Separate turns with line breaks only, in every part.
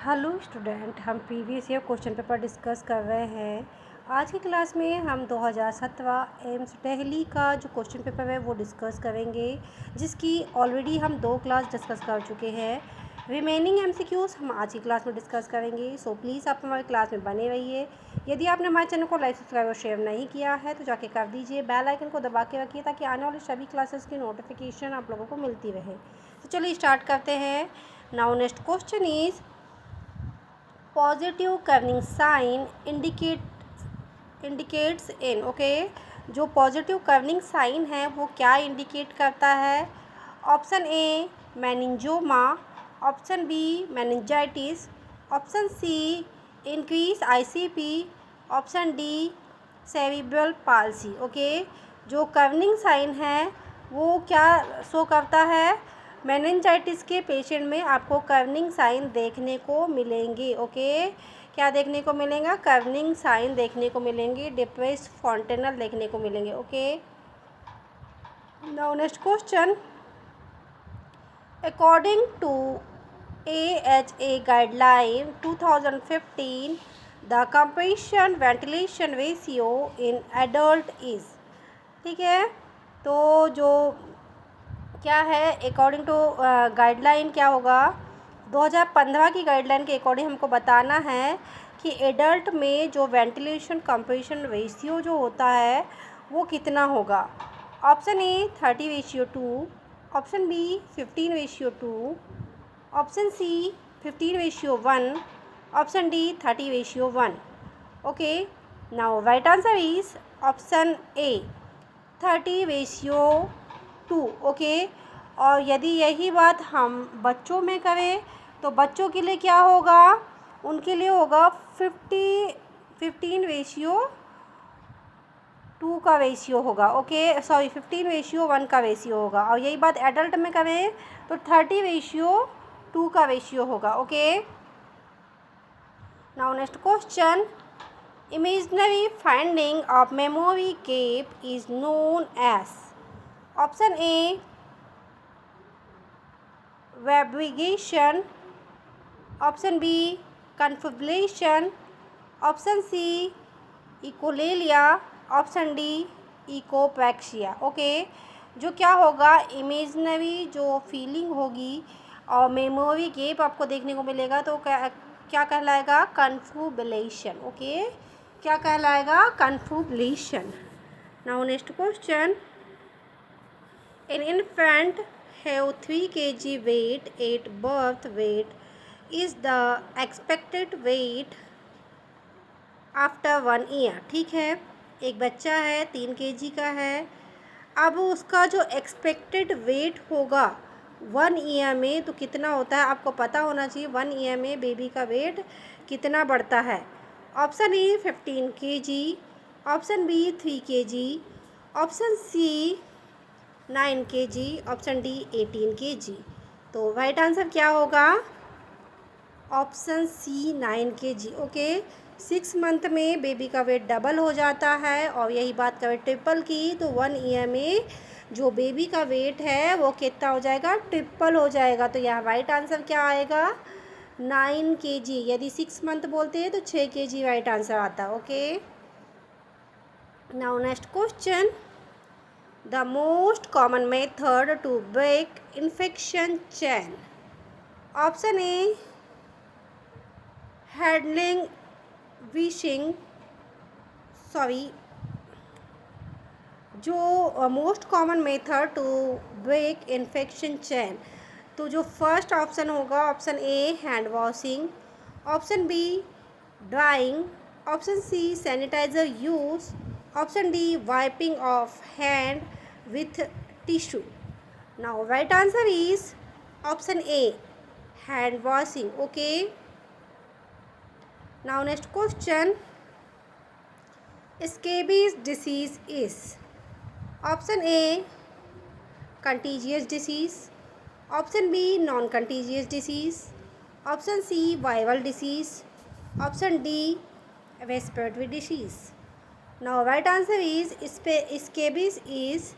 Hello student, हम previous year question paper discuss कर रहे हैं। आज की क्लास में हम 2017 एम्स दिल्ली का जो क्वेश्चन पेपर है वो डिस्कस करेंगे, जिसकी ऑलरेडी हम 2 क्लास डिस्कस कर चुके हैं। रिमेनिंग एमसीक्यूज़ हम आज की क्लास में डिस्कस करेंगे। सो प्लीज़ आप हमारी क्लास में बने रहिए। यदि आपने हमारे चैनल को लाइक, सब्सक्राइब और शेयर नहीं किया है तो जाके कर दीजिए। बेल आइकन को दबा के रखिए ताकि आने वाली सभी क्लासेस की नोटिफिकेशन आप लोगों को मिलती रहे। तो चलिए स्टार्ट करते हैं। Now next question is positive Kernig sign indicates in. Okay, जो पॉजिटिव कर्निंग साइन है वो क्या इंडिकेट करता है? Option A meningioma, option B meningitis, option C increase ICP, option D cerebral palsy. Okay, जो कर्निंग साइन है वो क्या शो करता है? मेनिंजाइटिस के पेशेंट में आपको कर्निंग साइन देखने को मिलेंगे। ओके, क्या देखने को मिलेगा? कर्निंग साइन देखने को मिलेंगे, डिप्रेस्ड फॉन्टेनल देखने को मिलेंगे। Okay, now next question, according to AHA guideline 2015 the compression ventilation ratio in adult is. ठीक है, तो जो क्या है अकॉर्डिंग टू गाइडलाइन क्या होगा? 2015 की गाइडलाइन के अकॉर्डिंग हमको बताना है कि एडल्ट में जो वेंटिलेशन कंप्रेशन रेशियो जो होता है वो कितना होगा। Option A 30:2, option B 15:2, option C 15:1, option D 30:1। Okay, now right answer is option A 30:2। Okay, और यदि यही बात हम बच्चों में करें तो बच्चों के लिए क्या होगा? उनके लिए होगा 15:2 का रेशियो होगा। ओके, सॉरी 15:1 का रेशियो होगा। और यही बात एडल्ट में करें तो 30:2 का रेशियो होगा। Okay, now next question, imaginary finding of memory gap is known as. Option A verbigeration, option B confabulation, option C echolalia, option D echopraxia. Okay, जो क्या होगा इमेजिनरी जो फीलिंग होगी और मेमोरी गैप आपको देखने को मिलेगा तो क्या कहलाएगा? कन्फिब्रिलेशन। ओके, क्या कहलाएगा? Confabulation. Now next question, an infant have 3 kg weight at birth weight is the expected weight after 1 year। ठीक है, एक बच्चा है 3 kg का है। अब उसका जो एक्सपेक्टेड वेट होगा 1 ईयर में तो कितना होता है आपको पता होना चाहिए। 1 ईयर में बेबी का वेट कितना बढ़ता है? Option A 15 kg, option B 3 kg, option C 9 kg, option D 18 kg। तो राइट आंसर क्या होगा? Option C 9 kg। Okay, 6 month में बेबी का वेट डबल हो जाता है और यही बात करें ट्रिपल की तो 1 ईयर में जो बेबी का वेट है वो कितना हो जाएगा? ट्रिपल हो जाएगा। तो यहाँ राइट आंसर क्या आएगा? 9 kg। यदि 6 मंथ बोलते हैं तो 6 kg राइट आंसर आता। Okay, now next question, the most common method to break infection chain। Option A handling wishing, sorry, जो most common method to break infection chain, तो जो फर्स्ट ऑप्शन होगा option A hand washing, option B drying, option C sanitiser use, option D wiping of hand with tissue। now right answer is option A hand washing। okay, now next question, scabies disease is। option A contagious disease, option B non contagious disease, option C viral disease, option D respiratory disease। now right answer is scabies is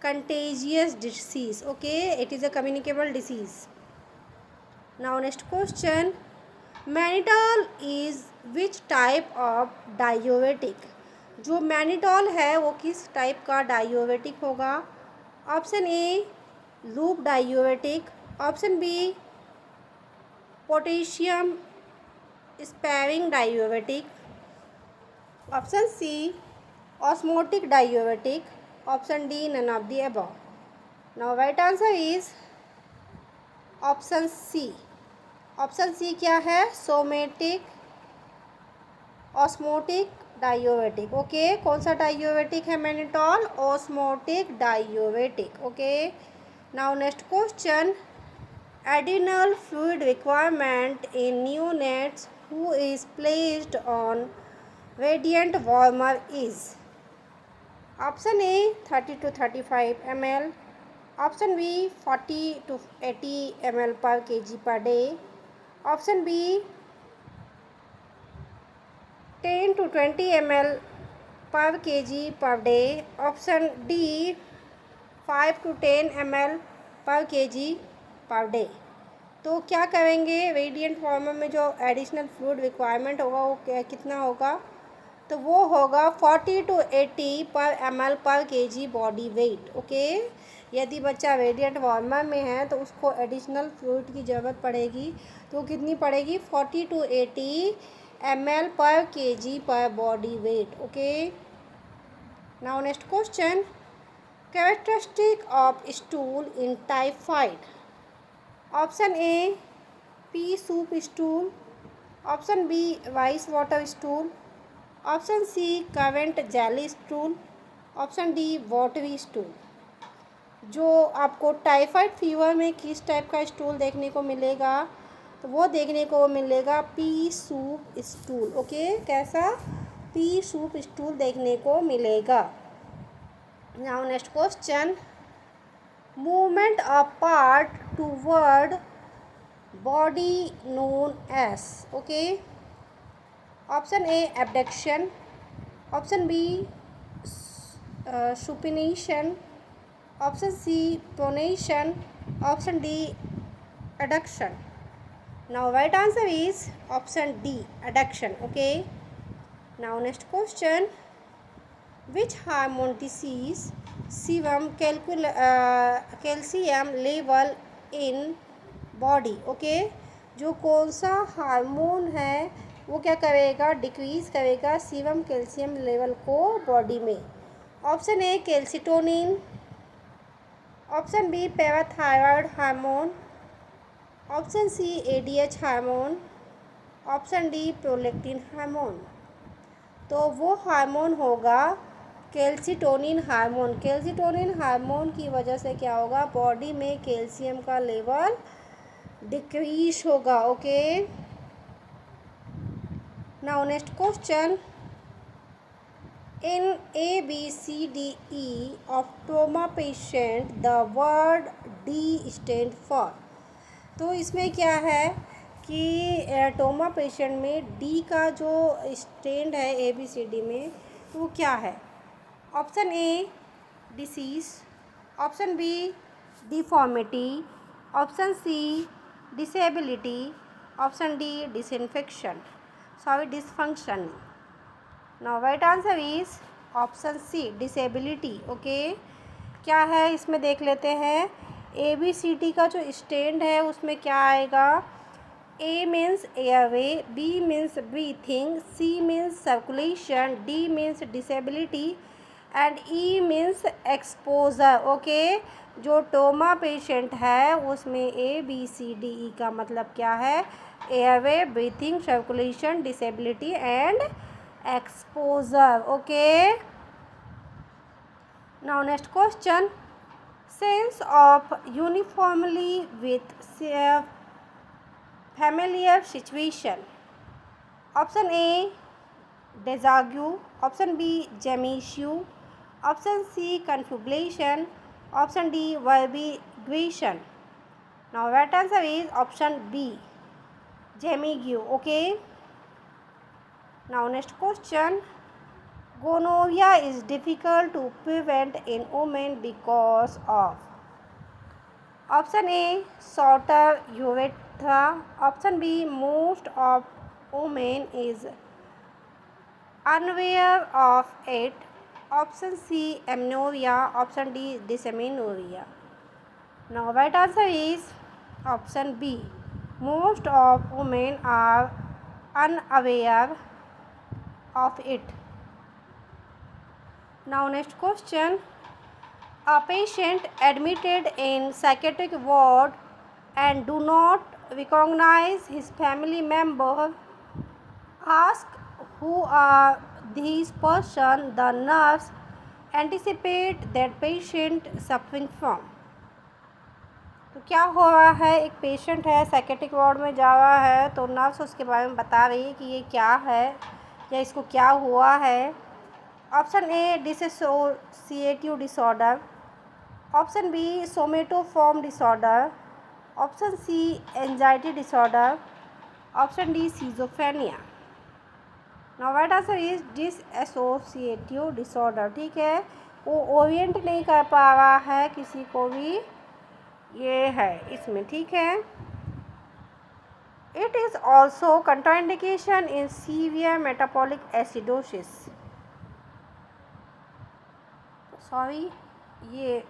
contagious disease। okay, it is a communicable disease। now next question, mannitol is which type of diuretic? जो mannitol है वो किस type का diuretic होगा? Option A loop diuretic, option B potassium sparing diuretic, option C osmotic diuretic, option D none of the above. Now right answer is option C. Option C क्या है? Somatic osmotic diuretic. Okay, कौन सा diuretic है mannitol? Osmotic diuretic. Okay, now next question. Additional fluid requirement in neonates who is placed on radiant warmer is? Option A 30 to 35 ml, option B 40 to 80 ml per kg per day, option B 10 to 20 ml per kg per day, option D 5 to 10 ml per kg per day. तो क्या करेंगे? Radiant warmer में जो additional fluid requirement होगा वो कितना होगा? तो वो होगा 40 to 80 पर ml per kg body weight. Okay, यदि बच्चा रेडिएंट वार्मर में है तो उसको एडिशनल फ्लूइड की ज़रूरत पड़ेगी. तो कितनी पड़ेगी? 40 to 80 ml per kg per body weight. Okay, now next question. Characteristic of stool in typhoid. Option A pea soup stool, option B rice water stool, option C currant jelly stool, option D watery stool. जो आपको typhoid fever में किस type का stool देखने को मिलेगा? तो वो देखने को मिलेगा पी सूप स्टूल. ओके, कैसा? पी सूप स्टूल देखने को मिलेगा. Now next question. Movement of part toward body known as. Okay, option A abduction, option B supination, option C pronation, option D adduction. Now right answer is option D adduction. Okay, now next question. Which hormone decreases serum calcium level in body. Okay, जो कौन सा hormone है वो क्या करेगा? Decrease करेगा serum calcium level को body में. Option A calcitonin, option B parathyroid hormone, option C ADH hormone, option D prolactin hormone. तो वो हार्मोन होगा कैल्सिटोनिन हार्मोन. कैल्सिटोनिन हार्मोन की वजह से क्या होगा? बॉडी में कैल्शियम का लेवल डिक्रीज होगा. Okay, now next question. In ABCDE of trauma patient the word D stand for. तो इसमें क्या है कि ट्रोमा पेशेंट में डी का जो स्टैंड है ABCD में वो क्या है? Option A disease, option B deformity, option C disability, option D dysfunction. Now right answer is option C disability. Okay, क्या है इसमें देख लेते हैं. ABCD का जो स्टैंड है उसमें क्या आएगा? A means airway, B means breathing, C means circulation, D means disability and E means exposure. Okay, जो ट्रोमा पेशेंट है उसमें ABCDE का मतलब क्या है? Airway, breathing, circulation, disability and exposure. Okay, now next question. Sense of uniformly with familiar situation. Option A deja vu, option B jamais vu, option C confabulation, option D verbigeration. Now right answer is option B jamais vu. Okay, now next question. Gonorrhoea is difficult to prevent in women because of. Option A shorter अथवा option B most of women is unaware of it, option C amenorrhea, option D dysmenorrhea. Now right answer is option B most of women are unaware of it. Now next question. A patient admitted in psychiatric ward and do not recognize his family member. Ask who are these person. The nurse anticipate that patient suffering from. तो क्या हो रहा है, एक patient है psychiatric ward में जा रहा है, तो नर्स उसके बारे में बता रही है कि ये क्या है या इसको क्या हुआ है. Option A dissociative disorder, option B somatoform disorder, option C anxiety disorder, option D schizophrenia. Now right answer is dissociative disorder. ठीक है, वो ओरिएंट नहीं कर पा रहा है किसी को भी, ये है इसमें. ठीक है. It is also contraindication in severe metabolic acidosis. Sorry ये.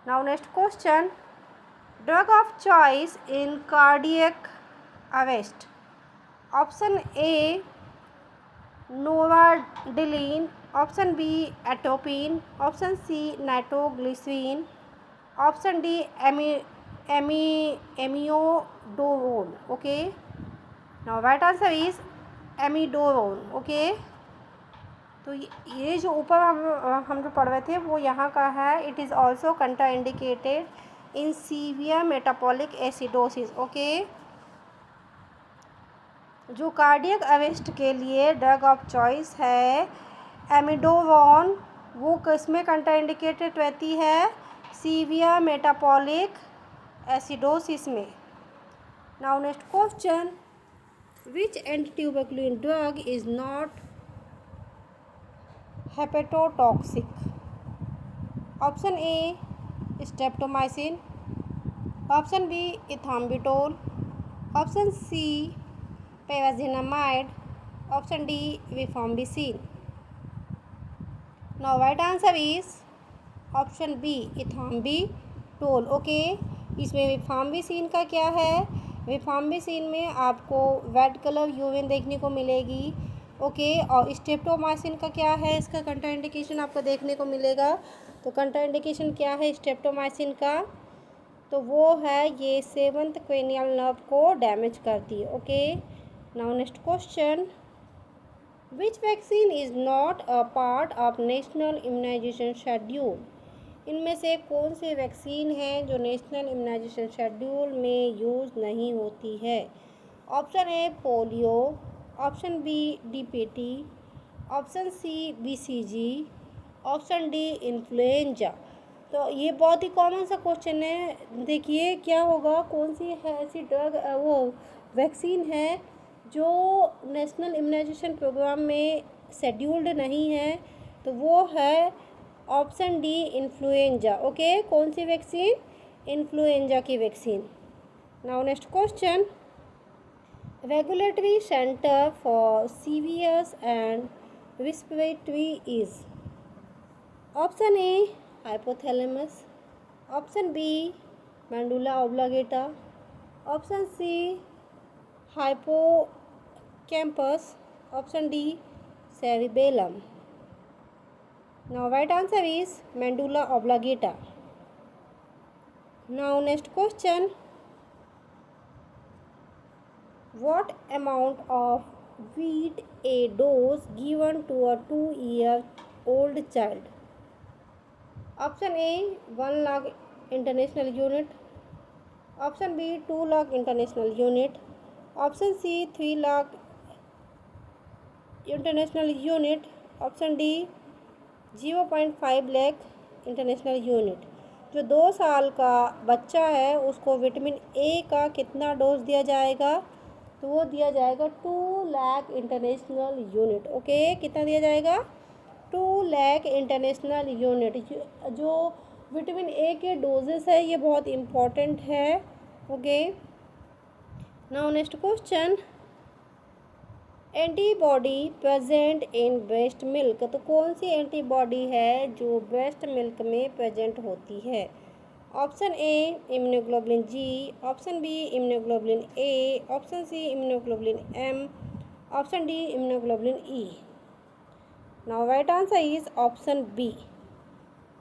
Now next question. Drug of choice in cardiac arrest. Option A noradrenaline, option B atropine, option C nitroglycerin, option D amiodarone. Okay, now right answer is amiodarone. Okay, तो ये जो ऊपर हम जो पढ़ रहे थे वो यहाँ का है. It is also contraindicated in severe metabolic acidosis. Okay, जो कार्डियक अरेस्ट के लिए ड्रग ऑफ चॉइस है एमिडोरोन, वो किसमें कंट्राइंडिकेटेड रहती है, सीवियर मेटाबॉलिक एसिडोसिस में. Now next question. Which antituberculin drug is not hepatotoxic. Option A streptomycin, option B ethambutol, option C pyrazinamide, option D rifampicin. Now right answer is option B ethambutol. Okay, इसमें rifampicin का क्या है, रिफाम्बिसिन में आपको red colour urine देखने को मिलेगी. Okay, और स्ट्रेप्टोमाइसिन का क्या है, इसका कंट्राइंडिकेशन आपको देखने को मिलेगा. तो कंट्राइंडिकेशन क्या है स्ट्रेप्टोमाइसिन का, तो वो है ये सेवंथ क्रेनियल नर्व को डैमेज करती है. Okay, now next question. Which vaccine is not a part of national immunization schedule. इनमें से कौन सी वैक्सीन है जो नेशनल इम्यूनाइजेशन शेड्यूल में यूज़ नहीं होती है. Option A polio, option B DPT, option C BCG, option D influenza. तो ये बहुत ही कॉमन सा क्वेश्चन है. देखिए क्या होगा, कौन सी है ऐसी ड्रग वो वैक्सीन है जो नेशनल इम्यूनाइजेशन प्रोग्राम में शेड्यूल्ड नहीं है, तो वो है ऑप्शन डी इन्फ्लुएंजा. ओके, कौन सी वैक्सीन, इन्फ्लुएंजा की vaccine. Now next question. Regulatory centre for CVS and respiratory is. Option A hypothalamus, option B medulla oblongata, option C hippocampus, option D cerebellum. Now right answer is medulla oblongata. Now next question. What amount of wheat a dose given to a 2-year-old child? Option A 1 lakh international unit, option B 2 lakh international unit, option C 3 lakh international unit, option D 0.5 lakh international unit. जो 2 साल का बच्चा है उसको vitamin A का कितना dose दिया जाएगा, तो वो दिया जाएगा 2 लाख इंटरनेशनल यूनिट. ओके, कितना दिया जाएगा, 2 लाख इंटरनेशनल यूनिट. जो विटामिन ए के डोजेस है ये बहुत इम्पॉर्टेंट है okay, now next question, antibody present in breast milk, तो कौन सी एंटीबॉडी है जो ब्रेस्ट मिल्क में प्रेजेंट होती है? Option A immunoglobulin G, option B immunoglobulin A, option C immunoglobulin M, option D immunoglobulin E. Now right answer is option B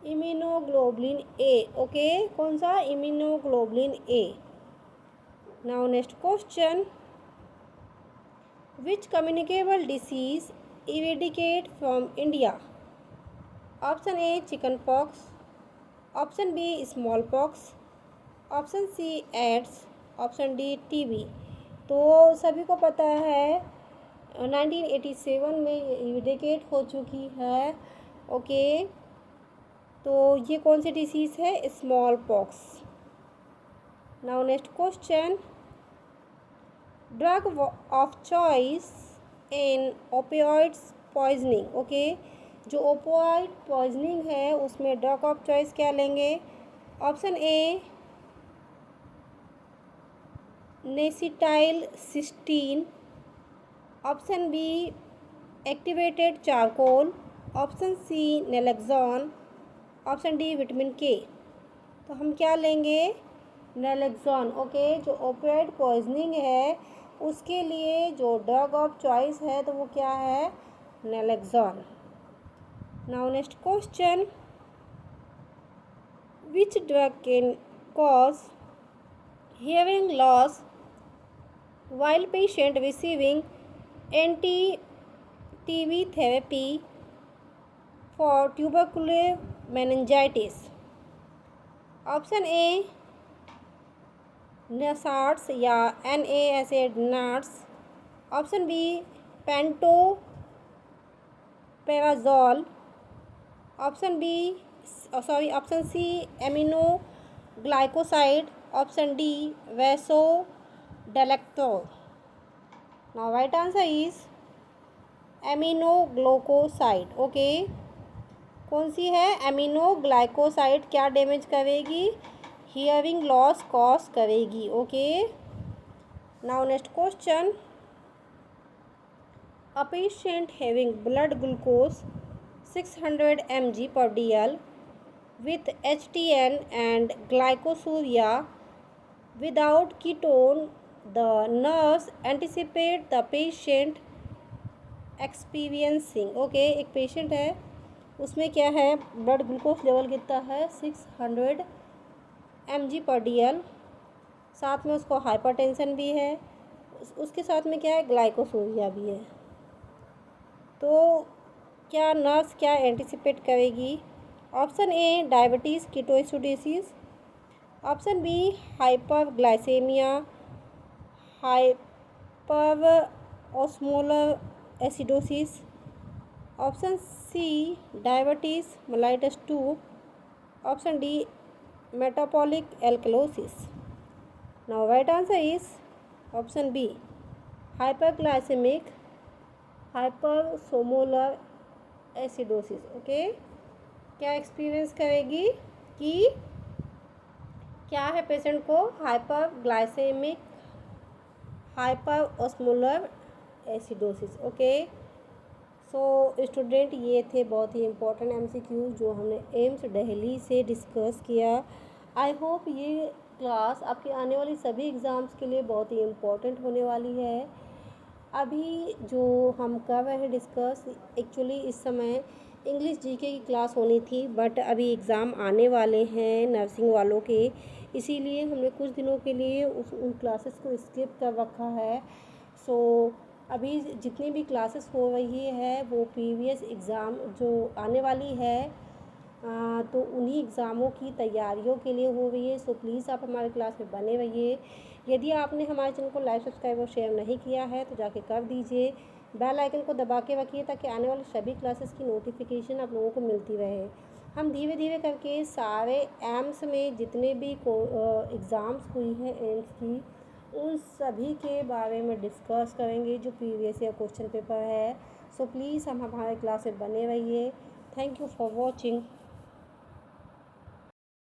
immunoglobulin A. Okay, कौन सा? Immunoglobulin A. Now next question, which communicable disease eradicate from India? Option A chicken pox, option B small pox, option C AIDS, option D TB. तो सभी को पता है 1987 में ये eradicate हो चुकी है। ओके, तो ये कौन सी डिसीज़ है? Smallpox. Now next question, drug of choice in opioids poisoning. Okay, जो ओपियोइड पॉइजनिंग है उसमें ड्रग ऑफ चॉइस क्या लेंगे? Option A N acetyl cysteine, option B activated charcoal, option C naloxone, option D vitamin K. तो हम क्या लेंगे? Naloxone. Okay, जो ओपियोइड पॉइजनिंग है उसके लिए जो ड्रग ऑफ चॉइस है तो वो क्या है? Naloxone. Now next question, which drug can cause hearing loss while patient receiving anti-TB therapy for tubercular meningitis? Option A NSAIDs या NaSAIDs, option B pantoprazole, option C aminoglycoside, option D vasodilator. Now right answer is aminoglycoside. Okay, कौन सी है? Aminoglycoside क्या damage करेगी? Hearing loss cause करेगी। Okay, now next question, a patient having blood glucose 600 mg per dl with HTN and glycosuria without ketone, the nurse anticipate the patient experiencing। Okay, एक patient है उसमें क्या है? Blood glucose level कितना है? 600 mg per dl, साथ में उसको हाइपरटेंशन भी है, उसके साथ में क्या है? ग्लाइकोसूरिया भी है। तो क्या नर्स क्या एंटिसिपेट करेगी? Option A diabetes ketoacidosis, option B hyperglycaemia, hyper osmolar acidosis, option C diabetes mellitus 2, option D metabolic alkalosis. Now right answer is option B hyperglycaemic hyperosmolar acidosis. Okay, क्या experience करेगी कि क्या है patient को? Hyperglycaemic hyper osmolar acidosis. Okay, so student ये थे बहुत ही important MCQ जो हमने एम्स दिल्ली से डिस्कस किया। आई होप ये क्लास आपके आने वाली सभी एग्ज़ाम्स के लिए बहुत ही इम्पोर्टेंट होने वाली है। अभी जो हम कर रहे हैं डिस्कस, एक्चुअली इस समय इंग्लिश GK की क्लास होनी थी, बट अभी एग्ज़ाम आने वाले हैं नर्सिंग वालों के, इसीलिए हमने कुछ दिनों के लिए उन क्लासेस को स्किप कर रखा है। सो अभी जितनी भी क्लासेस हो रही है वो प्रीवियस एग्ज़ाम जो आने वाली है तो उन्हीं एग्ज़ामों की तैयारियों के लिए हो रही है। सो प्लीज़ आप हमारे क्लास में बने रहिए। यदि आपने हमारे चैनल को लाइक सब्सक्राइब और शेयर नहीं किया है तो जाके कर दीजिए। बेल आइकन को दबा के रखिए ताकि आने वाली सभी क्लासेस की नोटिफिकेशन आप लोगों को मिलती रहे। हम धीरे धीरे करके सारे एम्स में जितने भी एग्ज़ाम्स हुई हैं एम्स की, उन सभी के बारे में डिस्कस करेंगे जो प्रीवियस ईयर क्वेश्चन पेपर है। सो प्लीज़ हम हमारे क्लास में बने रहिए। Thank you for watching.